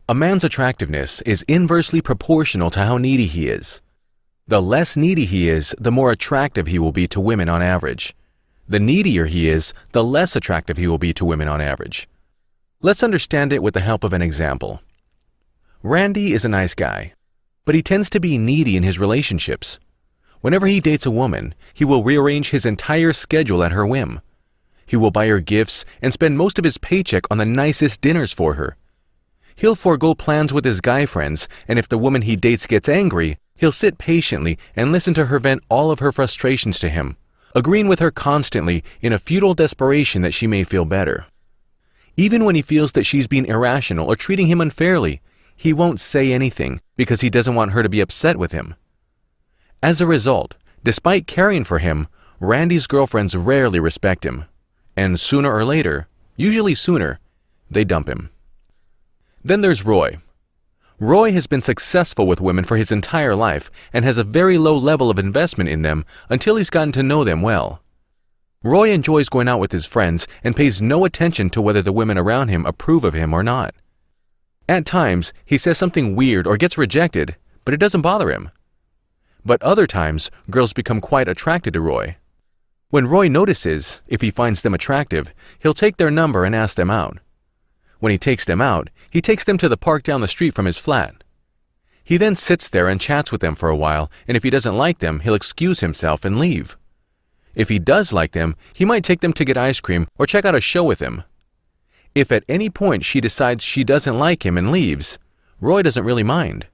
A man's attractiveness is inversely proportional to how needy he is. The less needy he is, the more attractive he will be to women on average. The needier he is, the less attractive he will be to women on average. Let's understand it with the help of an example. Randy is a nice guy, but he tends to be needy in his relationships. Whenever he dates a woman, he will rearrange his entire schedule at her whim. He will buy her gifts and spend most of his paycheck on the nicest dinners for her. He'll forego plans with his guy friends, and if the woman he dates gets angry, he'll sit patiently and listen to her vent all of her frustrations to him, agreeing with her constantly in a futile desperation that she may feel better. Even when he feels that she's being irrational or treating him unfairly, he won't say anything because he doesn't want her to be upset with him. As a result, despite caring for him, Randy's girlfriends rarely respect him, and sooner or later, usually sooner, they dump him. Then there's Roy. Roy has been successful with women for his entire life and has a very low level of investment in them until he's gotten to know them well. Roy enjoys going out with his friends and pays no attention to whether the women around him approve of him or not. At times, he says something weird or gets rejected, but it doesn't bother him. But other times, girls become quite attracted to Roy. When Roy notices, if he finds them attractive, he'll take their number and ask them out. When he takes them out, he takes them to the park down the street from his flat. He then sits there and chats with them for a while, and if he doesn't like them, he'll excuse himself and leave. If he does like them, he might take them to get ice cream or check out a show with him. If at any point she decides she doesn't like him and leaves, Roy doesn't really mind.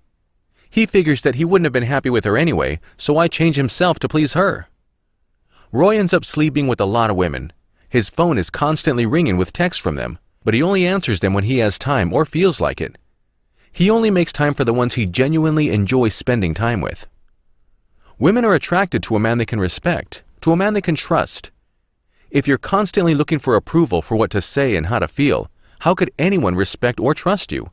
He figures that he wouldn't have been happy with her anyway, so why change himself to please her? Roy ends up sleeping with a lot of women. His phone is constantly ringing with texts from them, but he only answers them when he has time or feels like it. He only makes time for the ones he genuinely enjoys spending time with. Women are attracted to a man they can respect, to a man they can trust. If you're constantly looking for approval for what to say and how to feel, how could anyone respect or trust you?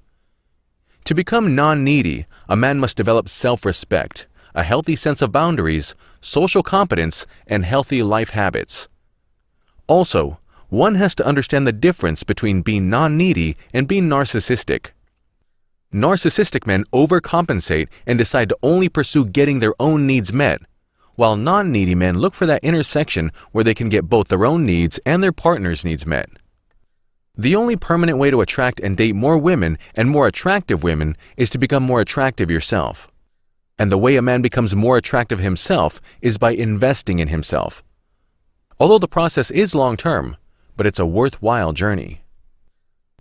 To become non-needy, a man must develop self-respect, a healthy sense of boundaries, social competence, and healthy life habits. Also, one has to understand the difference between being non-needy and being narcissistic. Narcissistic men overcompensate and decide to only pursue getting their own needs met, while non-needy men look for that intersection where they can get both their own needs and their partner's needs met. The only permanent way to attract and date more women and more attractive women is to become more attractive yourself. And the way a man becomes more attractive himself is by investing in himself. Although the process is long-term, but it's a worthwhile journey.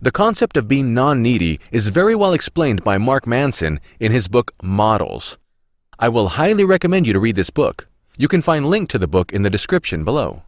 The concept of being non-needy is very well explained by Mark Manson in his book Models. I will highly recommend you to read this book. You can find a link to the book in the description below.